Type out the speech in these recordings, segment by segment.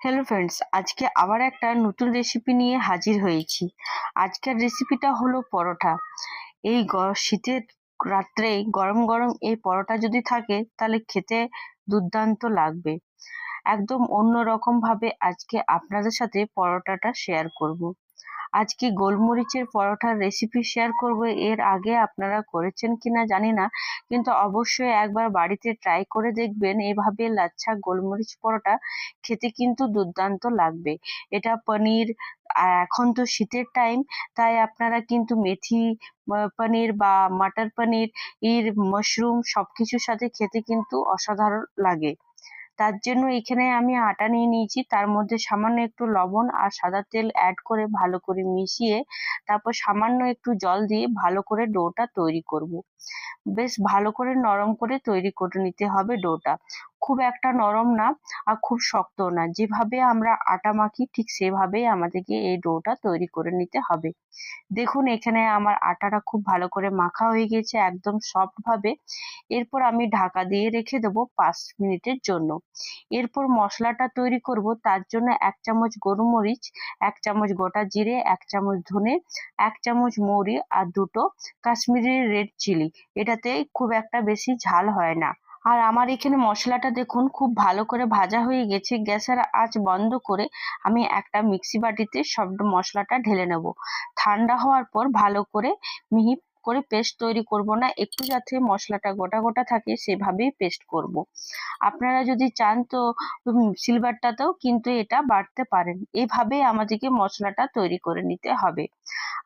Hello friends, আজকে আবার একটা নতুন রেসিপি নিয়ে হাজির হয়েছি। আজকের রেসিপিটা হলো পরোটা। এই শীতের রাত্রে গরম গরম এই পরোটা যদি থাকে তাহলে খেতে দুর্দান্ত লাগবে। একদম অন্যরকম ভাবে আজকে আপনাদের সাথে পরোটাটা শেয়ার করব। আজকে গোলমরিচের পরোটার রেসিপি শেয়ার করব। এর আগে আপনারা করেছেন কিনা জানি না, কিন্তু অবশ্যই একবার বাড়িতে ট্রাই করে দেখবেন। এভাবে লাচ্ছা গোলমরিচ পরোটা খেতে কিন্তু দুর্দান্ত লাগবে। এটা পনির, আর এখন তো শীতের টাইম, তাই আপনারা কিন্তু মেথি পনির বা মাটার পনির, মাশরুম সবকিছুর সাথে খেতে কিন্তু অসাধারণ লাগে। তার জন্য এখানে আমি আটা নিয়ে নিয়েছি, তার মধ্যে সামান্য একটু লবণ আর সাদা তেল অ্যাড করে ভালো করে মিশিয়ে তারপর সামান্য একটু জল দিয়ে ভালো করে ডোটা তৈরি করব। বেশ ভালো করে নরম করে তৈরি করে নিতে হবে ডোটা। খুব একটা নরম না আর খুব শক্ত না, যেভাবে আমরা আটা মাখি ঠিক সেভাবেই আমাদেরকে এই ডোটা তৈরি করে নিতে হবে। দেখুন এখানে আমার আটাটা খুব ভালো করে মাখা হয়ে গেছে একদম সফট ভাবে। এরপর আমি ঢাকা দিয়ে রেখে দেবো 5 মিনিটের জন্য। এরপর মশলাটা তৈরি করব। তার জন্য 1 চামচ গোলমরিচ, 1 চামচ গোটা জিরে, 1 চামচ ধনে, 1 চামচ মৌরি আর 2টো কাশ্মীরি রেড চিলি। এটাতে খুব একটা বেশি ঝাল হয় না। আর আমার এখানে মশলাটা দেখুন খুব ভালো করে ভাজা হয়ে গেছে। গ্যাসের আঁচ বন্ধ করে আমি একটা মিক্সি বাটিতে সব মশলাটা ঢেলে নেব। ঠান্ডা হওয়ার পর ভালো করে মিহি করে পেস্ট তৈরি করব না, একটু যাতে মশলাটা গোটা গোটা থাকে সেভাবেই পেস্ট করব। আপনারা যদি চান তো সিলভারটাতেও কিন্তু এটা বাটতে পারেন। এভাবে আমাদেরকে মশলাটা তৈরি করে নিতে হবে।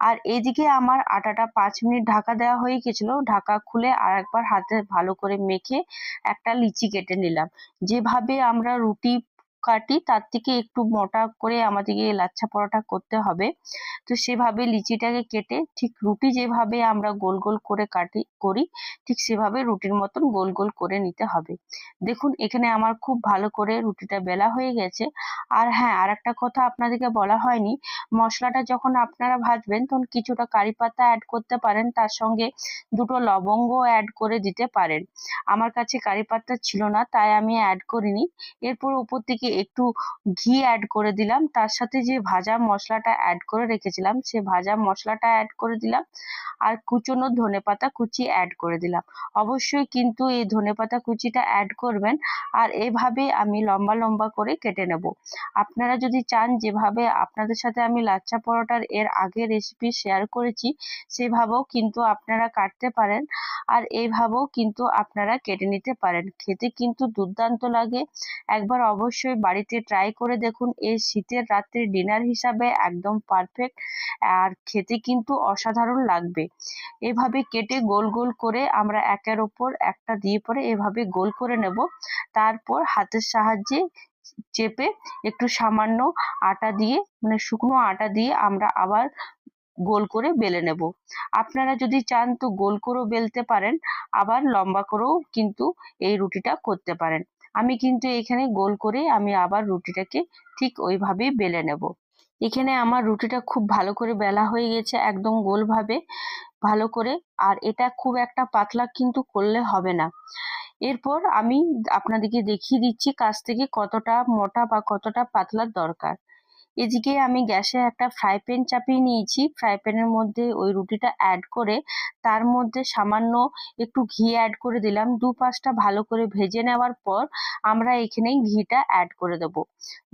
আর এদিকে আমার আটাটা 5 মিনিট ঢাকা দেওয়া হয়ে গেছিল। ঢাকা খুলে আর একবার হাতে ভালো করে মেখে একটা লিচি কেটে নিলাম। যেভাবে আমরা রুটি কাটি তার থেকে একটু মোটা করে আমাদেরকে লাচ্ছা পরোটা করতে হবে। তো সেভাবে লিচিটাকে কেটে ঠিক রুটি যেভাবে আমরা গোল গোল করে করি ঠিক সেভাবে রুটির মতন গোল গোল করে নিতে হবে। দেখুন এখানে আমার খুব ভালো করে রুটিটা বেলা হয়ে গেছে। আর হ্যাঁ, আর একটা কথা আপনাদেরকে বলা হয়নি, মশলাটা যখন আপনারা ভাজবেন তখন কিছুটা কারি পাতা অ্যাড করতে পারেন, তার সঙ্গে 2টো লবঙ্গ অ্যাড করে দিতে পারেন। আমার কাছে কারি পাতা ছিল না তাই আমি অ্যাড করিনি। এরপর উপর থেকে একটু ঘি অ্যাড করে দিলাম, তার সাথে যে ভাজা মশলাটা অ্যাড করে রেখেছিলাম সে ভাজা মশলাটা অ্যাড করে দিলাম, আর কুচনো ধনেপাতা কুচি অ্যাড করে দিলাম। অবশ্যই কিন্তু এই ধনেপাতা কুচিটা অ্যাড করবেন। আর এভাবে আমি লম্বা লম্বা করে কেটে নেব। আপনারা যদি চান যেভাবে আপনাদের সাথে আমি লাচ্ছা পরোটার এর আগে রেসিপি শেয়ার করেছি সেভাবেও কিন্তু আপনারা কাটতে পারেন, আর এইভাবেও কিন্তু আপনারা কেটে নিতে পারেন। খেতে কিন্তু দুর্দান্ত লাগে। একবার অবশ্যই বাড়িতে ট্রাই করে দেখুন। এই শীতের রাত্রে ডিনার হিসাবে একদম পারফেক্ট, আর খেতে কিন্তু অসাধারণ লাগবে। এভাবে কেটে গোল গোল করে আমরা একের ওপর একটা দিয়ে পরে এভাবে গোল করে নেব। তারপর হাতের সাহায্যে চেপে একটু সামান্য আটা দিয়ে, মানে শুকনো আটা দিয়ে আমরা আবার গোল করে বেলে নেব। আপনারা যদি চান তো গোল করেও বেলতে পারেন, আবার লম্বা করেও কিন্তু এই রুটিটা করতে পারেন। আমি কিন্তু এখানে গোল করে আমি আবার রুটিটাকে ঠিক ওইভাবেই বেলে নেব। এখানে আমার রুটিটা খুব ভালো করে বেলা হয়ে গেছে একদম গোলভাবে ভালো করে। আর এটা খুব একটা পাতলা কিন্তু করলে হবে না। এরপর আমি আপনাদেরকে দেখিয়ে দিচ্ছি কাছ থেকে কতটা মোটা বা কতটা পাতলার দরকার। এদিকে আমি গ্যাসে একটা ফ্রাই প্যান চাপিয়ে নিয়েছি। ফ্রাই প্যানের মধ্যে ওই রুটিটা অ্যাড করে তার মধ্যে সামান্য একটু ঘি অ্যাড করে দিলাম। দুপাশটা ভালো করে ভেজে নেওয়ার পর আমরা এখানে ঘিটা অ্যাড করে দেব।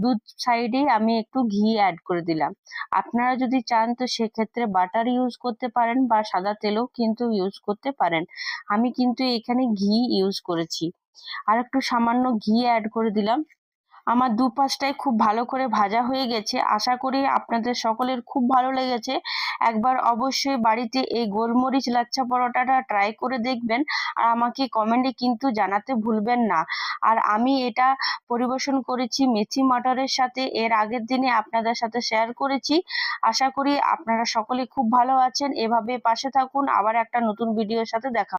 দু সাইডেই আমি একটু ঘি অ্যাড করে দিলাম। আপনারা যদি চান তো সেক্ষেত্রে বাটার ইউজ করতে পারেন বা সাদা তেলও কিন্তু ইউজ করতে পারেন। আমি কিন্তু এখানে ঘি ইউজ করেছি। আর একটু সামান্য ঘি অ্যাড করে দিলাম। আমার দুপাশটাই খুব ভালো করে ভাজা হয়ে গেছে। আশা করি আপনাদের সকলের খুব ভালো লেগেছে। একবার অবশ্যই বাড়িতে এই গোলমরিচ লাচ্ছা পরোটাটা ট্রাই করে দেখবেন, আর আমাকে কমেন্টে কিন্তু জানাতে ভুলবেন না। আর আমি এটা পরিবেশন করেছি মেথি মটরের সাথে, এর আগের দিনে আপনাদের সাথে শেয়ার করেছি। আশা করি আপনারা সকলে খুব ভালো আছেন। এভাবে পাশে থাকুন, আবার একটা নতুন ভিডিওর সাথে দেখা